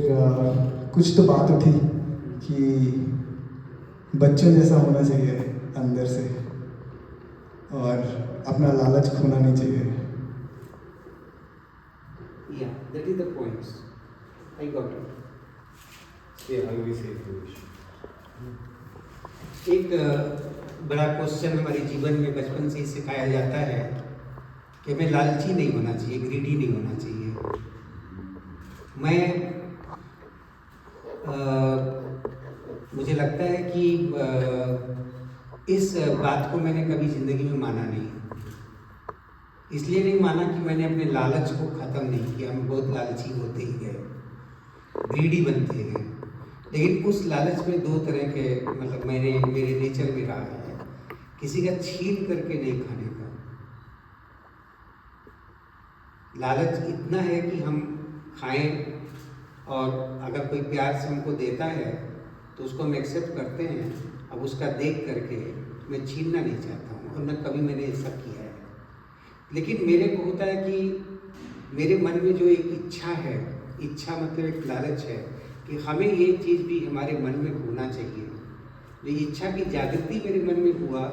फिर कुछ तो बात उठी कि बच्चों जैसा होना चाहिए अंदर से और अपना लालच खोना नहीं चाहिए। Yeah, that is the points. I got it. Yeah, how we say foolish. एक बड़ा क्वेश्चन हमारे जीवन में बचपन से ही सिखाया जाता है कि हमें लालची नहीं होना चाहिए, ग्रीडी नहीं होना चाहिए। मुझे लगता है कि इस बात को मैंने कभी ज़िंदगी में माना नहीं। इसलिए नहीं माना कि मैंने अपने लालच को ख़त्म नहीं किया। हम बहुत लालची होते ही गए, ग्रीडी बनते गए। लेकिन उस लालच में दो तरह के मतलब मेरे नेचर में रहा है। किसी का छीन करके नहीं खाने का लालच इतना है कि हम खाएं, और अगर कोई प्यार से हमको देता है तो उसको हम एक्सेप्ट करते हैं। अब उसका देख करके मैं छीनना नहीं चाहता हूँ, और न कभी मैंने ऐसा किया है। लेकिन मेरे को होता है कि मेरे मन में जो एक इच्छा है, इच्छा मतलब एक लालच है कि हमें ये चीज़ भी हमारे मन में होना चाहिए। जो इच्छा की जागृति मेरे मन में हुआ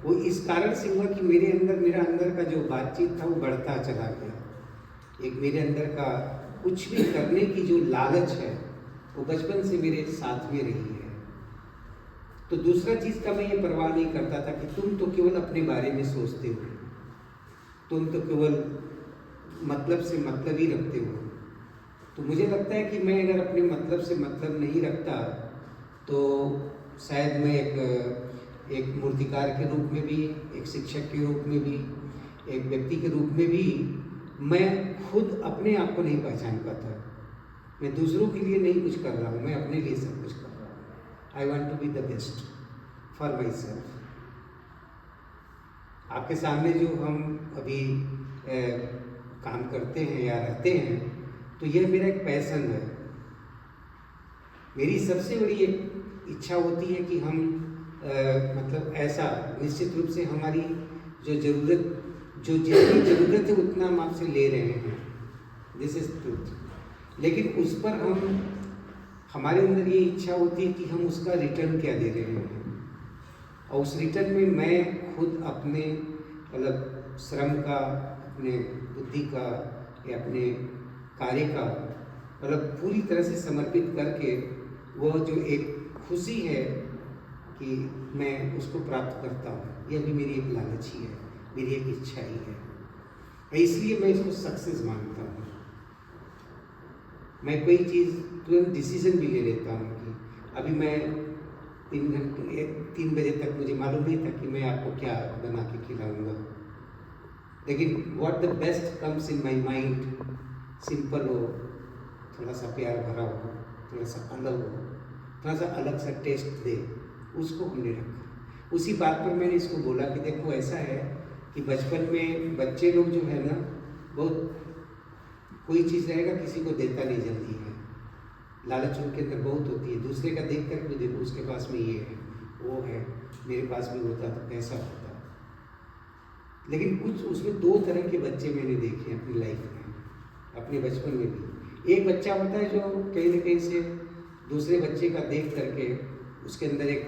वो इस कारण से हुआ कि मेरा अंदर का जो बातचीत था वो बढ़ता चला गया। एक मेरे अंदर का कुछ भी करने की जो लालच है वो बचपन से मेरे साथ में रही है। तो दूसरा चीज़ का मैं ये परवाह नहीं करता था कि तुम तो केवल अपने बारे में सोचते हो, तुम तो केवल मतलब से मतलब ही रखते हो। तो मुझे लगता है कि मैं अगर अपने मतलब से मतलब नहीं रखता तो शायद मैं एक मूर्तिकार के रूप में भी, एक शिक्षक के रूप में भी, एक व्यक्ति के रूप में भी मैं खुद अपने आप को नहीं पहचान पाता। मैं दूसरों के लिए नहीं कुछ कर रहा हूँ, मैं अपने लिए सब कुछ कर रहा हूँ। I want to be the best for my self. आपके सामने जो हम अभी काम करते हैं या रहते हैं, तो यह मेरा एक पैशन है। मेरी सबसे बड़ी एक इच्छा होती है कि हम मतलब ऐसा निश्चित रूप से हमारी जो जितनी ज़रूरत है उतना हम आपसे ले रहे हैं, दिस इज ट्रूथ। लेकिन उस पर हमारे अंदर ये इच्छा होती है कि हम उसका रिटर्न क्या दे रहे हैं, और उस रिटर्न में मैं खुद अपने मतलब श्रम का, अपने बुद्धि का या अपने कार्य का मतलब पूरी तरह से समर्पित करके वो जो एक खुशी है कि मैं उसको प्राप्त करता हूँ, यह भी मेरी एक लालच ही है, मेरी एक इच्छा ही है। इसलिए मैं इसको सक्सेस मानता हूँ। मैं कोई चीज़ तुरंत डिसीजन भी ले लेता हूँ कि अभी मैं 3 बजे तक मुझे मालूम नहीं था कि मैं आपको क्या बना के खिलाऊंगा, लेकिन what the best comes in my mind, simple हो, थोड़ा सा प्यार भरा हो, थोड़ा सा अलग हो, थोड़ा सा अलग सा टेस्ट दे, उसको हमने रखा। उसी बात पर मैंने इसको बोला कि देखो ऐसा है कि बचपन में बच्चे लोग जो है ना, बहुत कोई चीज़ रहेगा किसी को देता नहीं जल्दी है, लालच उनके अंदर बहुत होती है। दूसरे का देख कर भी देखो उसके पास में ये है वो है, मेरे पास भी होता तो कैसा होता। लेकिन कुछ उसमें 2 तरह के बच्चे मैंने देखे अपनी लाइफ में, अपने बचपन में भी। एक बच्चा होता है जो कहीं ना कहीं से दूसरे बच्चे का देख करके उसके अंदर एक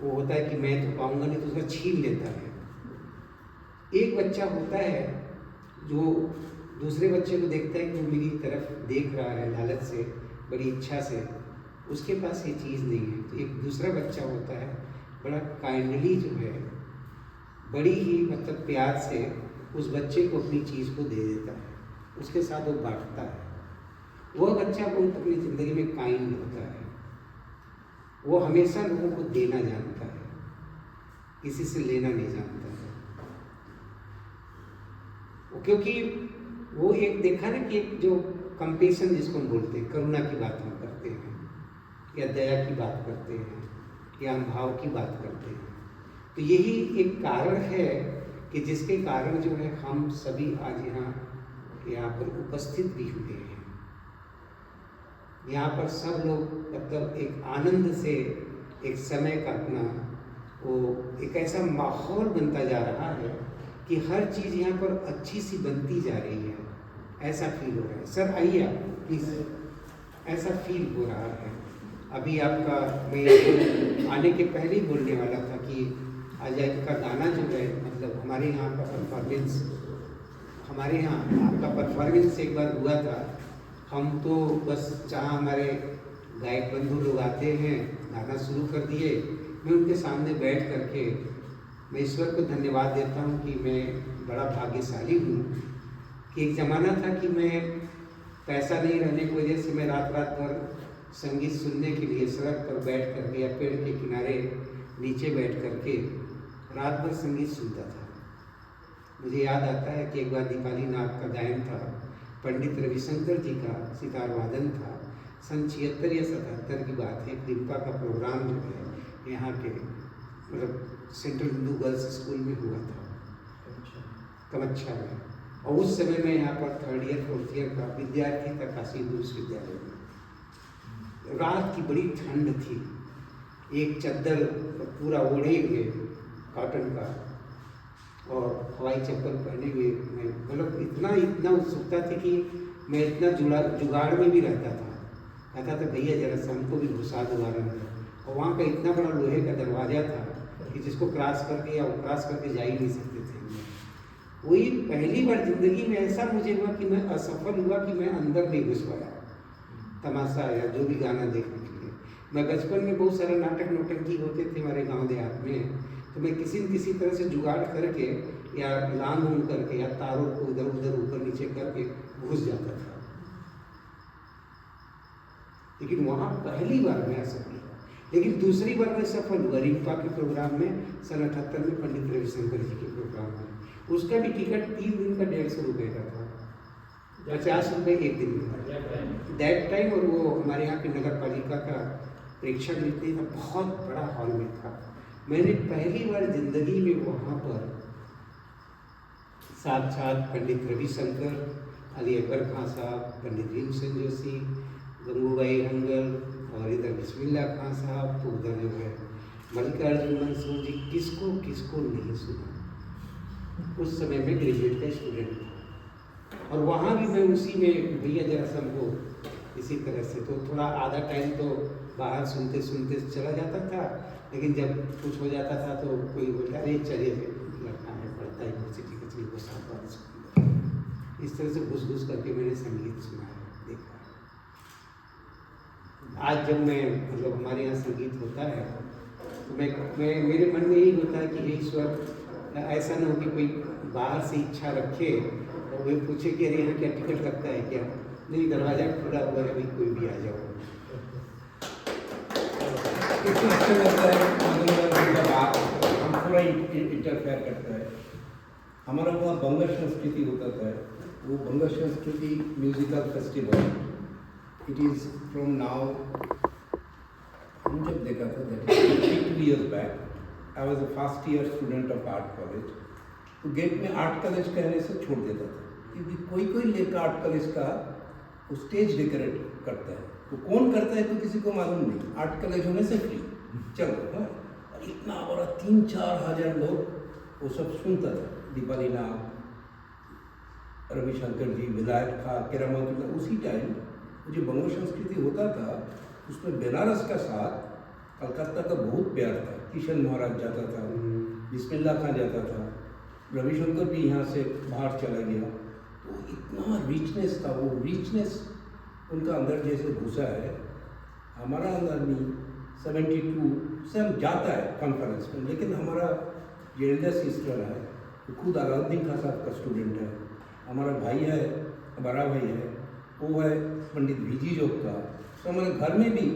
वो होता है कि मैं तो पाऊंगा नहीं, तो उसका छीन लेता है। एक बच्चा होता है जो दूसरे बच्चे को देखता है कि वो मेरी तरफ देख रहा है लालच से, बड़ी इच्छा से, उसके पास ये चीज़ नहीं है। तो एक दूसरा बच्चा होता है बड़ा काइंडली जो है, बड़ी ही मतलब प्यार से उस बच्चे को अपनी चीज़ को दे देता है, उसके साथ वो बांटता है। वह बच्चा बहुत अपनी ज़िंदगी में काइंड होता है, वो हमेशा लोगों को देना जानता है, किसी से लेना नहीं जानता है। क्योंकि वो एक देखा ना कि एक जो कंपेशन जिसको हम बोलते हैं, करुणा की बात हम करते हैं या दया की बात करते हैं या हम भाव की बात करते हैं, तो यही एक कारण है कि जिसके कारण जो है हम सभी आज यहाँ पर उपस्थित भी हुए हैं। यहाँ पर सब लोग मतलब एक आनंद से एक समय का अपना वो एक ऐसा माहौल बनता जा रहा है कि हर चीज़ यहाँ पर अच्छी सी बनती जा रही है, ऐसा फील हो रहा है। सर आइए आप प्लीज़। ऐसा फील हो रहा है। अभी आपका मैं आपको आने के पहले ही बोलने वाला था कि अजय का गाना जो है, मतलब हमारे यहाँ का परफॉर्मेंस, हमारे यहाँ आपका परफॉर्मेंस एक बार हुआ था। हम तो बस जहाँ हमारे गायक बंधु लोग आते हैं, गाना शुरू कर दिए, मैं उनके सामने बैठ करके मैं ईश्वर को धन्यवाद देता हूँ कि मैं बड़ा भाग्यशाली हूँ कि एक ज़माना था कि मैं पैसा नहीं रहने की वजह से मैं रात रात भर संगीत सुनने के लिए सड़क पर बैठ करके या पेड़ के किनारे नीचे बैठ करके रात भर संगीत सुनता था। मुझे याद आता है कि एक बार दीपाली नाथ का गायन था, पंडित रविशंकर जी का सितार वादन था, सन 76 या 77 की बात है। डिम्पा का प्रोग्राम जो है यहाँ के मतलब सेंट्रल हिंदू गर्ल्स स्कूल में हुआ था, कमच्छा में, और उस समय मैं यहाँ पर 3rd ईयर 4th ईयर का विद्यार्थी था काशी हिंदू विश्वविद्यालय में। रात की बड़ी ठंड थी, एक चद्दर पूरा ओढ़े हुए कॉटन का और हवाई चप्पल पहने हुए मैं मतलब इतना उत्सुकता थी कि मैं इतना जुगाड़ में भी रहता था। कहता था भैया जरा सा हमको भी घुसा दो आराम में। और वहाँ का इतना बड़ा लोहे का दरवाज़ा था कि जिसको क्रॉस करके या क्रॉस करके जा ही नहीं सकते थे। वही पहली बार जिंदगी में ऐसा मुझे हुआ कि मैं असफल हुआ कि मैं अंदर नहीं घुस पाया तमाशा या जो भी गाना देखने के लिए। मैं बचपन में बहुत सारे नाटक नौटंकी होते थे हमारे गांव देहात में, तो मैं किसी न किसी तरह से जुगाड़ करके या लांग ऊंग करके या तारों को इधर उधर ऊपर नीचे करके घुस जाता था। लेकिन वहाँ पहली बार मैं असफल हुआ, लेकिन दूसरी बार मैं सफल हुआ रिम्पा के प्रोग्राम में सन 78 में, पंडित रविशंकर जी के प्रोग्राम में। उसका भी टिकट 3 दिन का 150 रुपये का था, 50 रुपये एक दिन का दैट टाइम। और वो हमारे यहाँ की नगर पालिका का प्रेक्षक नृत्य था, बहुत बड़ा हॉल में था। मैंने पहली बार जिंदगी में वहाँ पर साक्षात पंडित रविशंकर, अली अकबर खां साहब, पंडित भीमसेन जोशी, गंगूबाई हंगल और इधर बिस्मिल्लाह खां साहब, तो उधर जो है मल्लिकार्जुन मंसूर जी, किसको किसको नहीं सुना। उस समय में ग्रेजुएट का स्टूडेंट था और वहाँ भी मैं उसी में भैया जरा सा हमको इसी तरह से, तो थोड़ा आधा टाइम तो बाहर सुनते सुनते चला जाता था, लेकिन जब कुछ हो जाता था तो कोई बोलता अरे चलिए लड़का है पढ़ता है यूनिवर्सिटी का, चलिए वो साथ वाले स्कूल। इस तरह से घुस घुस करके मैंने संगीत सुना है, देखा। आज जब मैं मतलब हमारे यहाँ संगीत होता है तो मैं मेरे मन में यही होता है कि हे ईश्वर, ऐसा ना हो कि कोई बाहर से इच्छा रखे और वे पूछे कि अरे यहाँ क्या टिकट लगता है क्या? नहीं, दरवाजा खुला हुआ है, भाई कोई भी आ जाओ। कितना अच्छा लगता है जब आप हम थोड़ा इंटरफेयर करता है। हमारा वहाँ बंगर संस्कृति होता था, वो बंगर संस्कृति musical festival, it is from now, हम जब देखा था that 52 years back, I was a first year student of art college. तो गेट में आर्ट कॉलेज कहने से छोड़ देता था, क्योंकि कोई लेकर आर्ट कॉलेज का वो स्टेज डेकोरेट करता है, तो कौन करता है तो किसी को मालूम नहीं। आर्ट कॉलेज होने से फ्री चलो, हाँ। और इतना बड़ा 3-4 हज़ार लोग वो सब सुनता था। दीपाली नाथ, रविशंकर जी, विलायत खां, केरामतुल्ला, उसी टाइम जो बंगो संस्कृति होता था उसमें बनारस का साथ कलकत्ता का बहुत प्यार था। किशन महाराज जाता था, बिस्मिल्लाह खां जाता था, रविशंकर भी यहाँ से बाहर चला गया। तो इतना रिचनेस था, वो रिचनेस उनका अंदर जैसे घुसा है, हमारा अंदर नहीं। 72 से हम जाता है कॉन्फ्रेंस में, लेकिन हमारा जो एल्डर सिस्टर है वो खुद अलाउद्दीन खां साहब का स्टूडेंट है। हमारा भाई है, बड़ा भाई है, वो है पंडित वीजी जोग का। तो हमारे घर में भी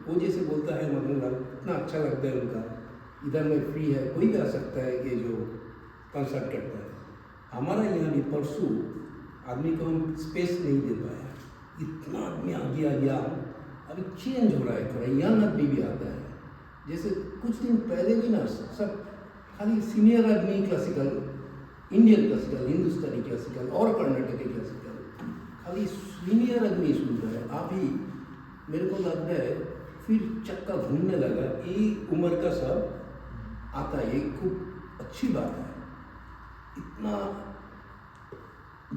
वो जैसे बोलता है मदन लाल, इतना अच्छा लगता है उनका, इधर में फ्री है, कोई भी आ सकता है कि जो कंसर्ट करता है। हमारा यहाँ भी परसों आदमी को हम स्पेस नहीं दे पाया, इतना आदमी आगे आ गया। अभी चेंज हो रहा है थोड़ा, यंग आदमी भी आता है। जैसे कुछ दिन पहले भी ना सब खाली सीनियर आदमी क्लासिकल, इंडियन क्लासिकल, हिंदुस्तानी क्लासिकल और कर्नाटकी क्लासिकल, खाली सीनियर आदमी सुन रहा है। अभी मेरे को लगता है फिर चक्का घूमने लगा, ये उम्र का सब आता है, ये खूब अच्छी बात है। इतना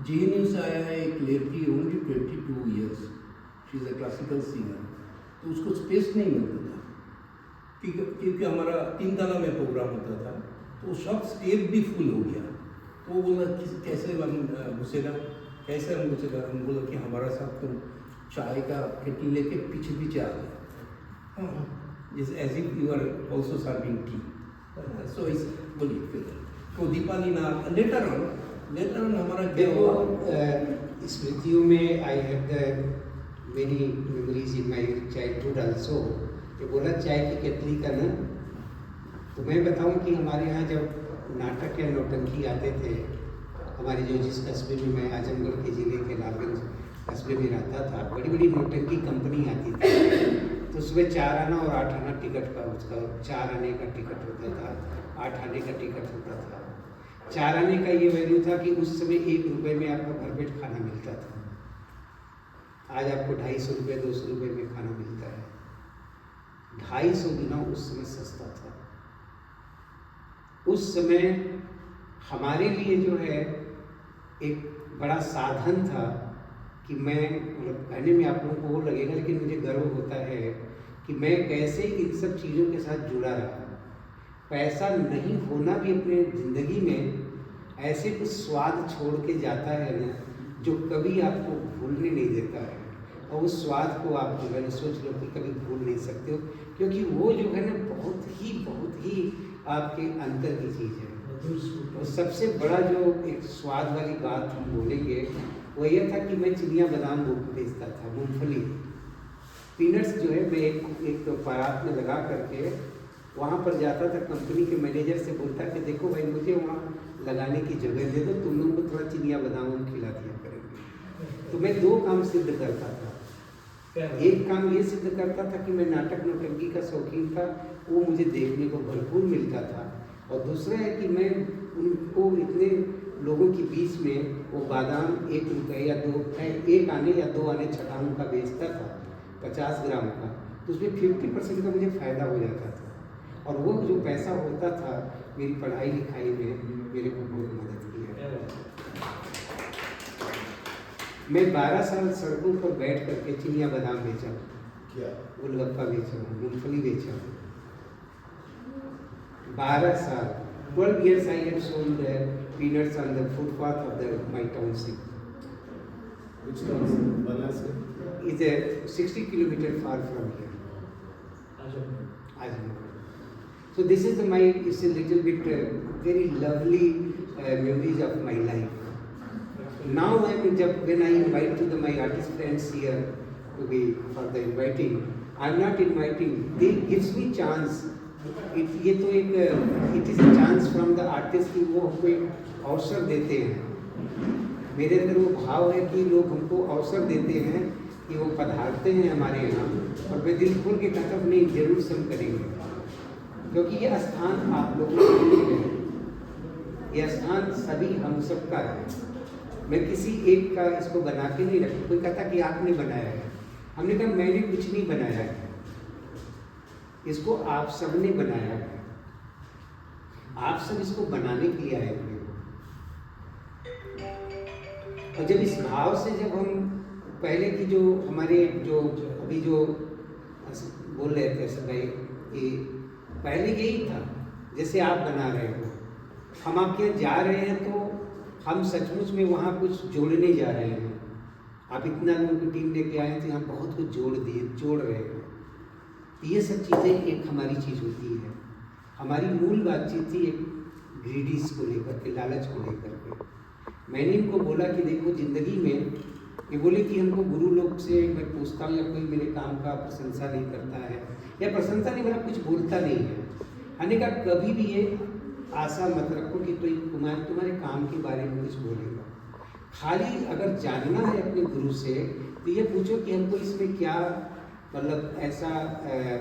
JNU से आया है एक लड़की, only 22 years, she is a classical singer, तो उसको स्पेस नहीं मिलता था क्योंकि हमारा 3 ताला में प्रोग्राम होता था, तो सब स्टेज भी फुल हो गया। तो वो बोला कैसे हम घुसेगा, कैसे हम घुसेगा। हम बोला कि हमारा साथ तुम चाय का केटल लेके पीछे पीछे आ गए, हाँ, जैसे as if you are also serving tea. So इस बोलिए फिर तो दीपाली नाम लेटर ऑन हमारा क्या देखो हुआ। स्मृतियों में I have the many memories in my childhood also. ये बोला चाय की केतली का ना, तो मैं बताऊं कि हमारे यहाँ जब नाटक या नौटंकी आते थे, हमारे जो जिस कस्बे में मैं आजमगढ़ के ज़िले के लालगंज कस्बे में रहता था, बड़ी बड़ी नौटंकी कंपनी आती थी, तो उसमें 4 आना और 8 आना टिकट का, उसका 4 आने का टिकट होता था, 8 आने का टिकट होता था। 4 आने का ये वैल्यू था कि उस समय 1 रुपये में आपका भरपेट खाना मिलता था। आज आपको 250 रुपये 200 रुपये में खाना मिलता है। 250 गुना उस समय सस्ता था। उस समय हमारे लिए जो है एक बड़ा साधन था कि मैं मतलब कहने में आप लोगों को वो लगेगा, लेकिन मुझे गर्व होता है कि मैं कैसे इन सब चीज़ों के साथ जुड़ा रहा। पैसा नहीं होना भी अपने ज़िंदगी में ऐसे कुछ स्वाद छोड़ के जाता है ना, जो कभी आपको भूलने नहीं देता है। और उस स्वाद को आप जो है ना सोच लो कि कभी भूल नहीं सकते हो, क्योंकि वो जो है ना बहुत ही आपके अंदर की चीज़ है। और सबसे बड़ा जो एक स्वाद वाली बात हम बोलेंगे वो ये था कि मैं चिनिया बादाम बेचता था, मूंगफली पीनट्स जो है मैं एक परात में लगा करके वहाँ पर जाता था, कंपनी के मैनेजर से बोलता कि देखो भाई मुझे वहाँ लगाने की जगह दे दो, तुम लोगों को थोड़ा चिनिया बादाम हम खिला दिया करेंगे। तो मैं 2 काम सिद्ध करता था। एक काम ये सिद्ध करता था कि मैं नाटक नौटंकी का शौकीन था, वो मुझे देखने को भरपूर मिलता था। और दूसरा है कि मैं उनको इतने लोगों के बीच में वो बादाम 1 रुपये या 2 1 आने या 2 आने छटांग का बेचता था 50 ग्राम का, तो उसमें 50% का मुझे फ़ायदा हो जाता था। और वो जो पैसा होता था मेरी पढ़ाई लिखाई में मेरे को बहुत मदद किया। मैं 12 साल सड़कों पर बैठ करके चिनिया बादाम बेचा हूँ, क्या गोलगप्पा बेचा हूँ, मूंगफली बेचा हूँ। 12 साल 12 years I have sold peanuts on the footpath of my township. which comes Banasco? It's a 60 kilometer far from here. Ajamgarh. So this is it's a little bit very lovely memories of my life. Now when I invite to my artist friends here to be for the inviting, I'm not inviting. They gives me chance. ये तो एक it is a chance from the artist कि वो हमको एक अवसर देते हैं। मेरे अंदर वो भाव है कि लोग हमको अवसर देते हैं कि वो पधारते हैं हमारे यहाँ, और मैं दिल खोल के कहता हूँ नहीं जरूर से हम करेंगे, क्योंकि ये स्थान आप लोगों के लिए है, ये स्थान सभी हम सबका है। मैं किसी एक का इसको बना के नहीं रखता। कोई कहता कि आपने बनाया है, हमने कहा मैंने कुछ नहीं बनाया है, इसको आप सब ने बनाया है। आप सब इसको बनाने के लिए आए हुए हो। और जब इस भाव से जब हम पहले की जो हमारे जो अभी जो बोल रहे थे सब भाई कि पहले यही था जैसे आप बना रहे हो, हम आपके यहाँ जा रहे हैं तो हम सचमुच में वहाँ कुछ जोड़ने जा रहे हैं। आप इतना लोगों की टीम लेके आए थे, हम बहुत कुछ जोड़ रहे हैं। ये सब चीज़ें एक हमारी चीज़ होती है। हमारी मूल बातचीत थी एक ग्रीडीज को लेकर के, लालच को लेकर के। मैंने इनको बोला कि देखो ज़िंदगी में, ये बोले कि हमको गुरु लोग से मैं पूछता हूँ या कोई मेरे काम का प्रशंसा नहीं करता है, या प्रशंसा नहीं मतलब कुछ बोलता नहीं है, हमने कहा कभी भी ये आशा मत रखो कि कोई तुम्हारे काम के बारे में कुछ बोलेगा। खाली अगर जानना है अपने गुरु से तो ये पूछो कि हमको इसमें क्या मतलब ऐसा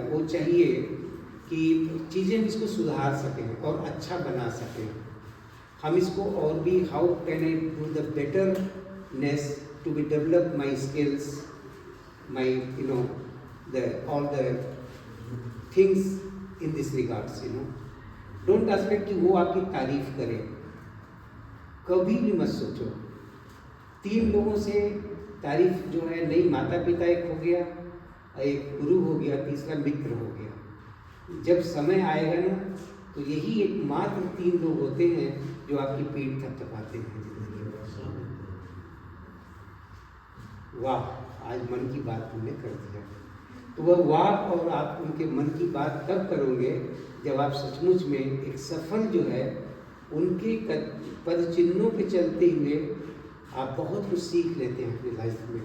वो चाहिए कि चीज़ें हम इसको सुधार सकें और अच्छा बना सकें। हम इसको और भी how can I do the betterness to be develop my skills, my all the things in this regards. Don't expect कि वो आपकी तारीफ करे, कभी भी मत सोचो। 3 लोगों से तारीफ जो है, नहीं माता पिता एक हो गया, एक गुरु हो गया, तीसरा मित्र हो गया। जब समय आएगा ना तो यही एक मात्र 3 लोग होते हैं जो आपकी पीठ थपथपाते हैं जिंदगी में। वाह, आज मन की बात तुमने कर दिया। तो वह वाह और आप उनके मन की बात तब करोगे जब आप सचमुच में एक सफल जो है उनके पद चिन्हों पे चलते हुए आप बहुत कुछ सीख लेते हैं अपनी लाइफ में,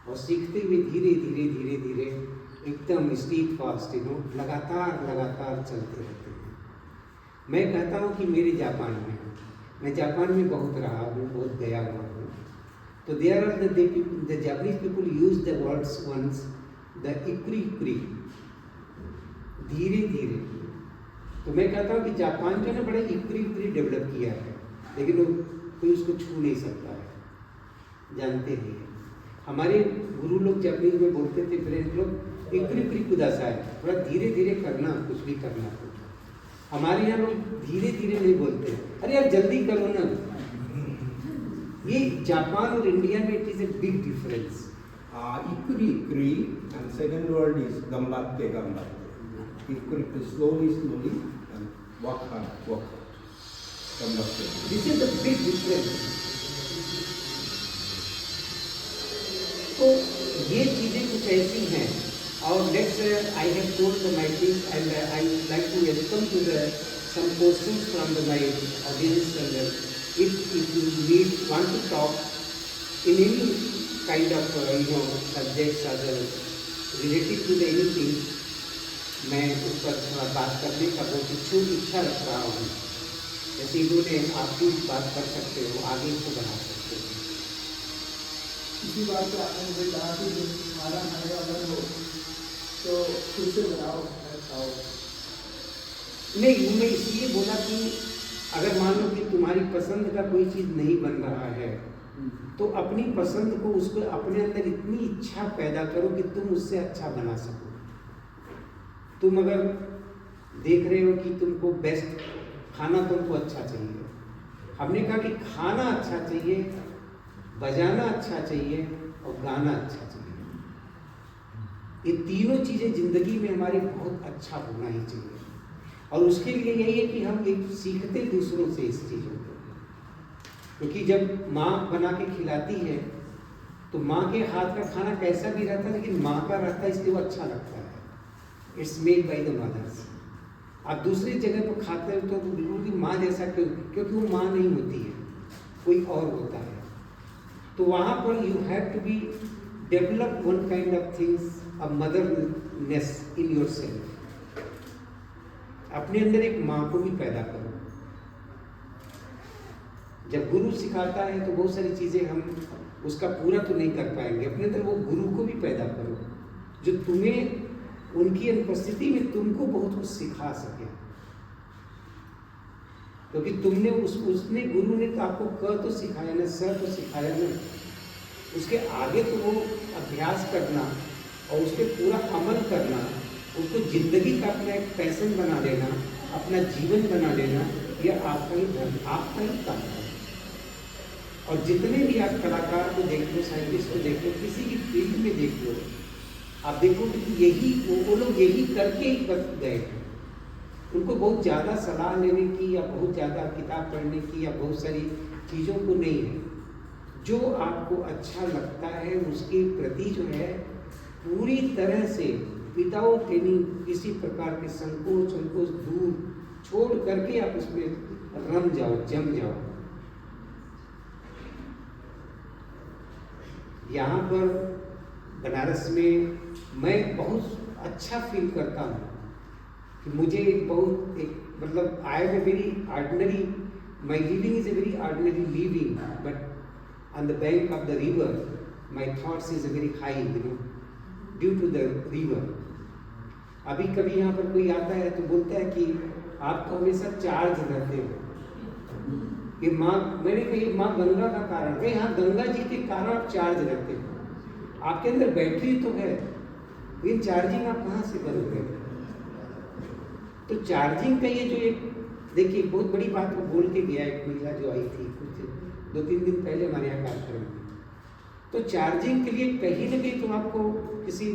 और सीखते हुए धीरे धीरे धीरे धीरे एकदम स्टीप फास्ट लगातार चलते रहते हैं। मैं कहता हूँ कि मेरे जापान में, मैं जापान में बहुत रहा हूँ, बहुत गया हुआ हूँ। तो there are the Japanese people use the words once the इक्री, धीरे धीरे। तो मैं कहता हूँ कि जापान जो है बड़ा इक्री डेवलप किया है, लेकिन वो कोई उसको छू नहीं सकता है, जानते हैं। हमारे गुरु लोग जापानीज में बोलते थे, फ्रेंच लोग इक्री कुदासा है, थोड़ा धीरे धीरे करना, कुछ भी करना हो। हमारे यहाँ लोग धीरे धीरे नहीं बोलते, अरे यार जल्दी करो ना। ये जापान और इंडिया में it is a big difference. Ikuri and second word is gambatte. Ikuri slowly and walk hard. Gambatte. This is the big difference. तो ये चीजें कुछ ऐसी हैं, और next I have told my team and I would like to welcome to the some questions from my audience, and if you want to talk in any kind of subjects or related to the anything, मैं उस पर थोड़ा बात करने का बहुत इच्छा रख रहा हूँ। जैसे इन्होंने आप भी बात कर सकते हो, आगे इसको बढ़ा सकते हो। इसी बात पे आपने मुझे कहा कि जो खाना खाने वाला हो तो खुद से बनाओ खाओ। नहीं, मैं इसलिए बोला कि अगर मान लो कि तुम्हारी पसंद का कोई चीज़ नहीं बन रहा है तो अपनी पसंद को, उसको अपने अंदर इतनी इच्छा पैदा करो कि तुम उससे अच्छा बना सको। तुम अगर देख रहे हो कि तुमको बेस्ट खाना तुमको अच्छा चाहिए, हमने कहा कि खाना अच्छा चाहिए, बजाना अच्छा चाहिए और गाना अच्छा चाहिए। ये तीनों चीज़ें जिंदगी में हमारे बहुत अच्छा होना ही चाहिए, और उसके लिए यही है कि हम एक सीखते दूसरों से इस चीज़ों को। क्योंकि जब माँ बना के खिलाती है तो माँ के हाथ का खाना कैसा भी रहता है, लेकिन माँ का रहता है इसलिए वो अच्छा लगता है। It's made by the mothers. आप दूसरी जगह पर खाते हो तो बिल्कुल भी माँ जैसा क्यों, क्योंकि वो माँ नहीं होती है, कोई और होता है। तो वहाँ पर you have to be develop one kind of things, a motherness in yourself. अपने अंदर एक माँ को भी पैदा करो। जब गुरु सिखाता है तो बहुत सारी चीज़ें हम उसका पूरा तो नहीं कर पाएंगे, अपने अंदर वो गुरु को भी पैदा करो जो तुम्हें उनकी अनुपस्थिति में तुमको बहुत कुछ सिखा सके। क्योंकि तुमने उसने गुरु ने तो आपको क तो सिखाया ना, स तो सिखाया ना, उसके आगे तो वो अभ्यास करना और उस पर पूरा अमल करना, उसको जिंदगी का अपना एक पैशन बना लेना, अपना जीवन बना लेना, यह आपका ही धर्म, आपका ही काम है। और जितने भी आप कलाकार को देख लो, साइंटिस्ट को देख लो, किसी भी फील्ड में देख लो, आप देखोगे कि यही वो लोग यही करके ही बच गए हैं। उनको बहुत ज़्यादा सलाह लेने की या बहुत ज़्यादा किताब पढ़ने की या बहुत सारी चीज़ों को नहीं है। जो आपको अच्छा लगता है उसके प्रति जो है पूरी तरह से विदाउट एनी किसी प्रकार के संकोच दूर छोड़ करके आप उसमें रम जाओ, जम जाओ। यहाँ पर बनारस में मैं बहुत अच्छा फील करता हूँ कि मुझे एक मतलब I am a very ordinary, my living is a very ordinary living, but on the bank of the river my thoughts is a very high, due to the river. अभी कभी यहाँ पर कोई आता है तो बोलता है कि आप तो हमेशा चार्ज रहते हो। ये माँ, मैंने कही माँ गंगा का कारण है। हाँ, गंगा जी के कारण आप चार्ज रहते हो। आपके अंदर बैटरी तो है, लेकिन चार्जिंग आप कहाँ से करोगे? तो चार्जिंग का ये जो एक देखिए बहुत बड़ी बात वो बोल के गया एक महिला जो आई थी कुछ 2-3 दिन पहले हमारे यहाँ कार्यक्रम में। तो चार्जिंग के लिए कहीं ना कहीं तो आपको किसी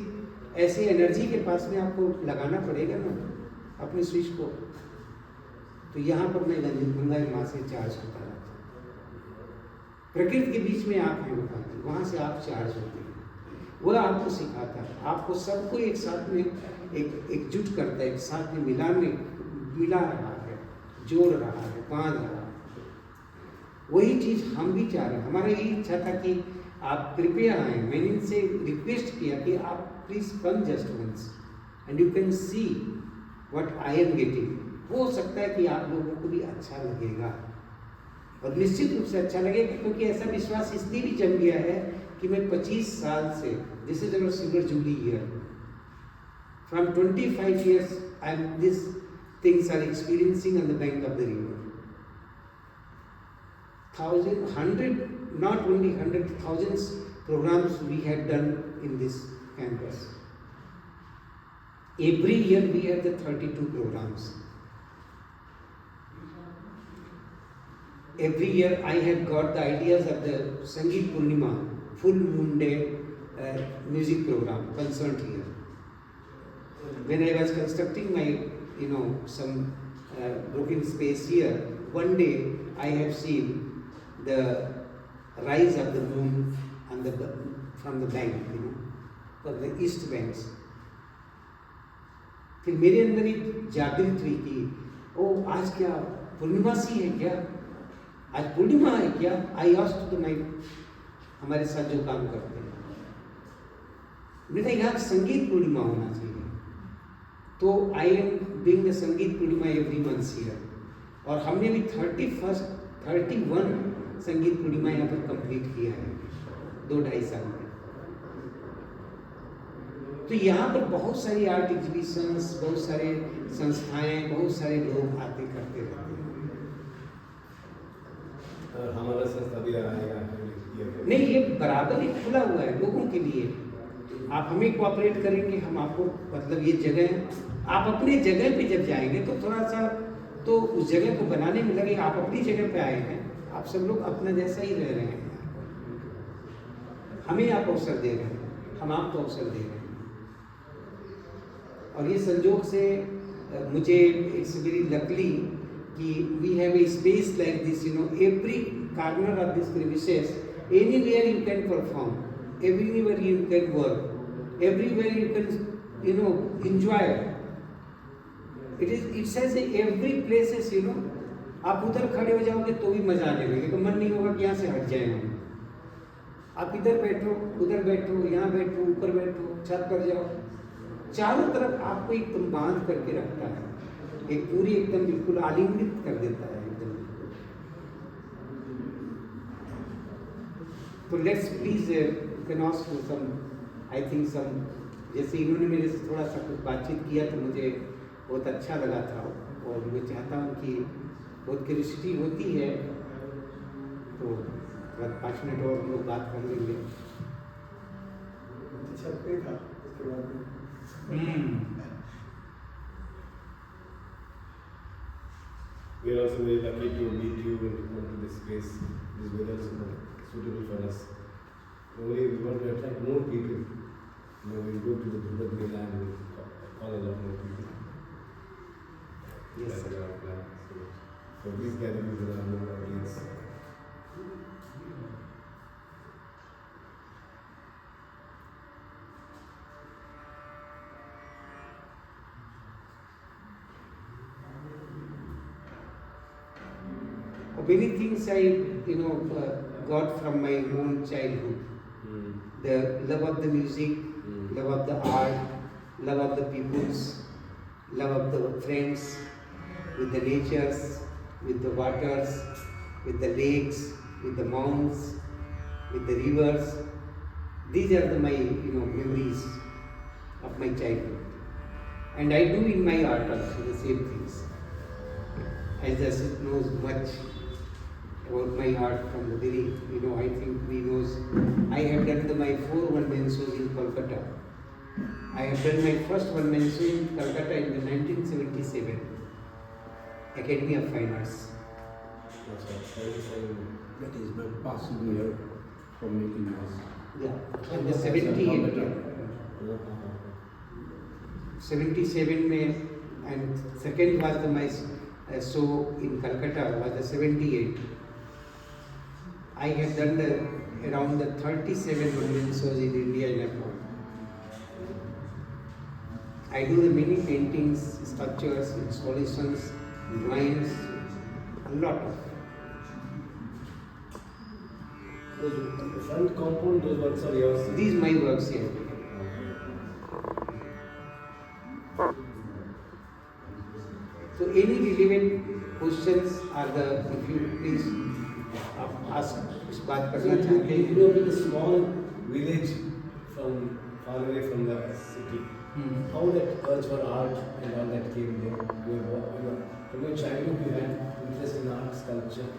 ऐसी एनर्जी के पास में आपको लगाना पड़ेगा ना अपने स्विच को। तो यहाँ पर मैं गंगा माँ से चार्ज होता रहता हूँ। प्रकृति के बीच में आप हैं बताते, वहाँ से आप चार्ज होते हैं। वह आपको सिखाता है, आपको सबको एक साथ में एकजुट करता है, एक साथ में मिला रहा है, जोड़ रहा है, बांध रहा है। वही चीज़ हम भी चाह रहे हैं। हमारा यही इच्छा था कि आप कृपया आएँ। मैंने इनसे रिक्वेस्ट किया कि आप please come just once and you can see what I am getting. हो सकता है कि आप लोगों को भी अच्छा लगेगा, और निश्चित रूप से अच्छा लगेगा, क्योंकि ऐसा विश्वास इसलिए भी जम गया है कि मैं 25 साल से, this is our silver jubilee year, from 25 years I am this things are experiencing on the bank of the river. 100, not only 100, thousands programs we have done in this campus. Every year we have the 32 programs. Every year I have got the ideas of the Sangeet Purnima, full moon day music program concert here. When I was constructing my, some broken space here, one day I have seen the rise of the moon on from the bank, from the east banks. फिर मेरे अंदर एक जागृत हुई कि ओ आज क्या पूर्णिमा सी है क्या, आज पूर्णिमा है क्या। आई आस्क्ड टू माय, हमारे साथ जो काम करते हैं, मेरा यहाँ संगीत पूर्णिमा होना चाहिए। तो आई एम डूइंग द संगीत पूर्णिमा एवरी मंथ हियर, और हमने भी 31 संगीत पूर्णिमा यहाँ पर कंप्लीट किया है 2-2.5 साल में। तो यहाँ पर बहुत सारी आर्ट एग्जीबिशंस, बहुत सारे संस्थाएं, बहुत सारे लोग आते करते रहते हैं। हमारा संस्था भी आएगा नहीं, ये बराबर ही खुला हुआ है लोगों के लिए। आप हमें कोऑपरेट करेंगे, हम आपको, मतलब ये जगह आप अपनी जगह पे जब जाएंगे तो थोड़ा सा तो उस जगह को बनाने में लगे। आप अपनी जगह पे आए हैं, आप सब लोग अपना जैसा ही रह रहे हैं, हमें आप अवसर दे रहे हैं, हम आपको अवसर दे रहे हैं। और ये संजोग से मुझे इट्स वेरी लकली कि we have a space like this, every corner of this premises, anywhere you can perform, everywhere you can work, everywhere you can enjoy. It says every places, आप उधर खड़े हो जाओगे तो भी मजा आने लगेगा, मन नहीं होगा कि यहाँ से हट जाए हम। आप इधर बैठो, उधर बैठो, यहाँ बैठो, ऊपर बैठो, छत पर जाओ, चारों तरफ आपको एकदम बांध करके रखता है, एक पूरी एकदम बिल्कुल आलिंगित कर देता है एकदम। तो let's please can ask for some, I think some, जैसे इन्होंने मेरे से थोड़ा सा कुछ बातचीत किया तो मुझे बहुत अच्छा लगा था, और मैं चाहता हूँ कि बहुत क्यूरियोसिटी होती है तो 5 मिनट और हम लोग बात कर लेंगे। छत पे था उसके बाद में। We are also very lucky to meet you and come to this space. This weather is suitable for us. We want to attract more people. We go to the Durga Mela and we call a lot more people. Yes, That's sir. our plan. So these gatherings are more audience. Many things I, got from my own childhood. The love of the music, love of the art, love of the peoples, love of the friends, with the natures, with the waters, with the lakes, with the mountains, with the rivers. These are my memories of my childhood, and I do in my art also the same things. As Jasit knows much about my art from the very, I think he knows. I have done my 4 one-man shows in Kolkata. I have done my first one-man show in Kolkata in the 1977 Academy of Fine Arts. That is my passing year for making this. Yeah, and the 78, 77 में, and second was the my show in Calcutta was the 78. I have done around the 37 women shows in India and abroad. I do the many paintings, sculptures, installations, drawings, a lot of. The front compound, those works are yours. These my works here. So any relevant questions are the, if you please ask, इस बात So करना you चाहते हैं. grew up in a small village from far away from the city. How that urge for art and all that came there? From your childhood you had interest in art, sculpture.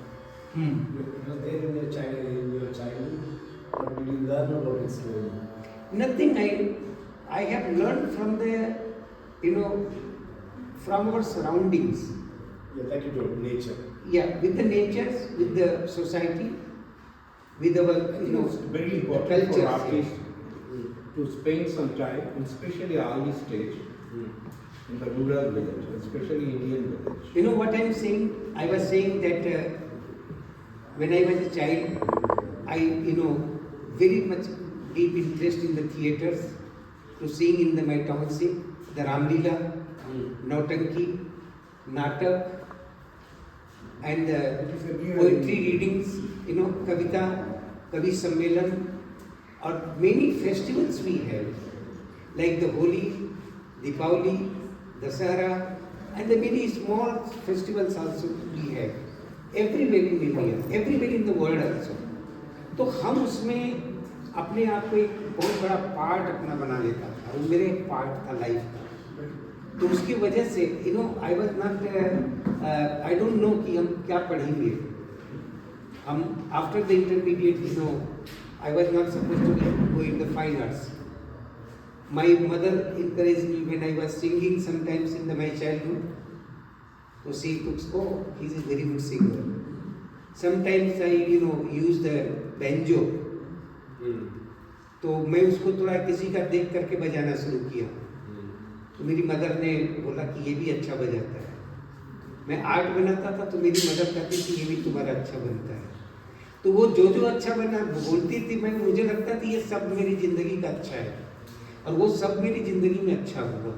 It was there in your childhood, or did you learn about it slowly? Nothing I have learned from the, from our surroundings. Yeah, like you told, nature. Yeah, with the natures, with the society, with our, It's very the important for cultures. artists to spend some time, especially early stage, in the rural village, especially Indian village. You know what I am saying? I was saying that when I was a child, I, very much deep interest in the theatres, to sing in my township, the Ramlila, Nautanki, Natak, and poetry readings, Kavita, Kavi Sammelan, or many festivals we have, like the Holi, Deepavali, Dasara, and the many small festivals also we have, everywhere in India, everywhere in the world also. तो हम उसमें अपने आप को एक बहुत बड़ा part अपना बना लेता था, वो मेरे एक पार्ट था लाइफ का. तो उसकी वजह से I was not, I don't know कि हम क्या पढ़ेंगे. हम after the intermediate I was not supposed to go in the fine arts. My mother encouraged me when I was singing sometimes in my childhood. So she took, oh, he is a very good singer. Sometimes I, use the banjo. तो मैं उसको थोड़ा किसी का देख करके बजाना शुरू किया. तो मेरी मदर ने बोला कि ये भी अच्छा बजाता है. मैं आर्ट बनाता था तो मेरी मदर कहती थी ये भी तुम्हारा अच्छा बनता है. तो वो जो अच्छा बना बोलती थी, मुझे लगता था ये सब मेरी जिंदगी का अच्छा है, और वो सब मेरी जिंदगी में अच्छा हुआ.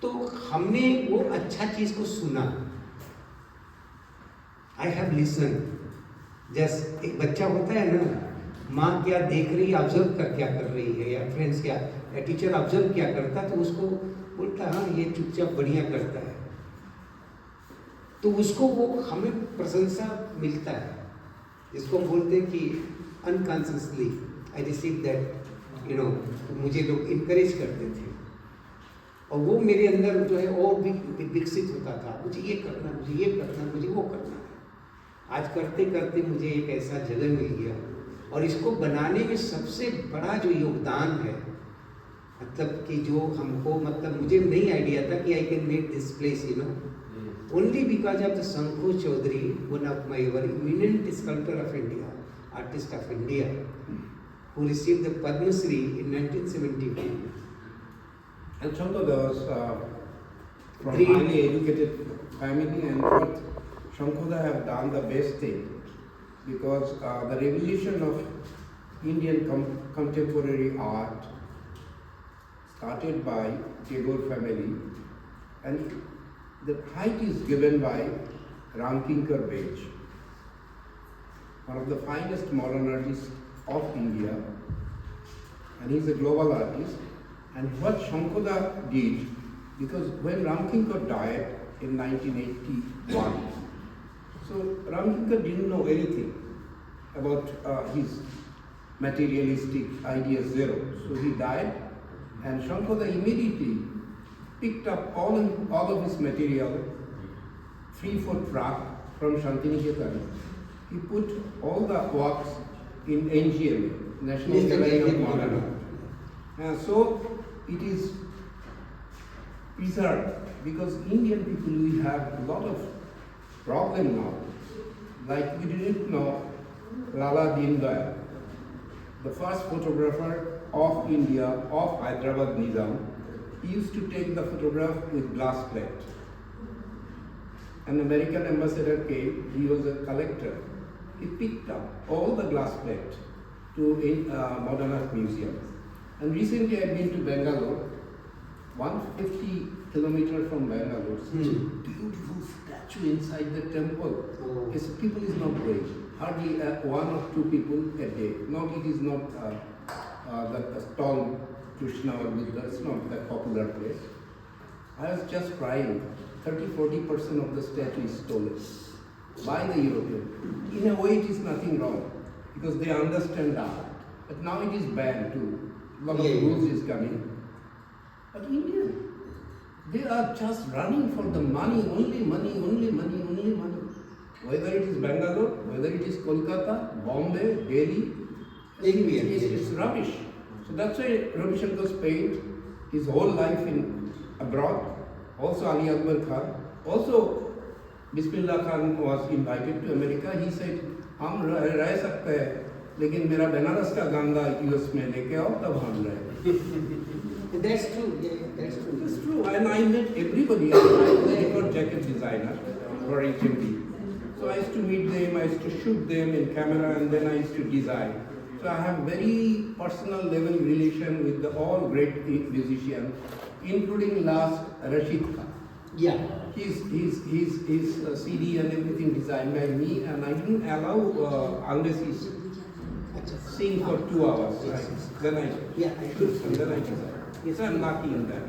तो हमने वो अच्छा चीज को सुना. I have listen. जैसे एक बच्चा होता है ना, माँ क्या देख रही है, ऑब्जर्व क्या कर रही है, या फ्रेंड्स क्या, या टीचर ऑब्जर्व क्या करता है, तो उसको बोलता हाँ ये चुपचाप बढ़िया करता है. तो उसको वो हमें प्रशंसा मिलता है, जिसको बोलते हैं कि अनकॉन्शियसली आई रिसीव दैट, तो मुझे लोग इनकरेज करते थे, और वो मेरे अंदर जो है और भी विकसित होता था. मुझे ये करना, मुझे ये करना, मुझे वो करना है. आज करते करते मुझे एक ऐसा जगह मिल गया, और इसको बनाने में सबसे बड़ा जो योगदान है, मतलब कि जो हमको, मतलब मुझे नहीं आइडिया था कि I can make this place, only because of the Shankhu Chaudhary, one of my very eminent sculptor of India, artist of India, who received the Padma Shri in 1971. And Shankhoda was from Three. highly educated family, and what Shankhoda have done the best thing, because the revolution of Indian contemporary art started by Tagore family, and the height is given by Ramkinkar Bej, one of the finest modern artists of India, and he's a global artist. And what Shankhoda did, because when Ramkinkar died in 1981, so Ramkinkar didn't know anything about his materialistic ideas, zero. So he died, and Shankhoda immediately picked up all of his material, 3-foot truck from Shantiniketan. He put all the works in NGM, National Gallery of Modern Art. So it is preserved, because Indian people, we have a lot of problem now. Like we didn't know Lala Deen Dayal, the first photographer of India, of Hyderabad Nizam. He used to take the photograph with glass plate. An American ambassador came, he was a collector. He picked up all the glass plate to Modern Art Museum. And recently I've been to Bangalore, 150 kilometers from Bangalore. Such a beautiful statue inside the temple. Oh. Yes, people is not going. Hardly one or two people a day. It is not that tall Krishna or Buddha. It's not that popular place. I was just crying. 30-40% of the statue is stolen by the European. In a way, it is nothing wrong because they understand art. But now it is banned too. A lot of rules is coming. But India, they are just running for the money, only money, only money, only money. Whether it is Bangalore, whether it is Kolkata, Bombay, Delhi, it's rubbish. So that's why Ravi Shankar spent his whole life in abroad. Also Ali Akbar Khan. Also Bismillah Khan was invited to America. He said, हम रह सकते हैं, लेकिन मेरा बनारस का Ganga US में लेके आओ तब हम रहे. That's true. Yeah, that's true. It's true. And I met everybody. I was a record jacket designer for HMD. So I used to meet them, I used to shoot them in camera, and then I used to design. So I have very personal level relation with all great musicians, including last Rashid Khan. Yeah. His CD and everything designed by me, and I didn't allow unless he sing for 2 hours. Right? Then I shoot and then I design. Yes, I'm lucky in that.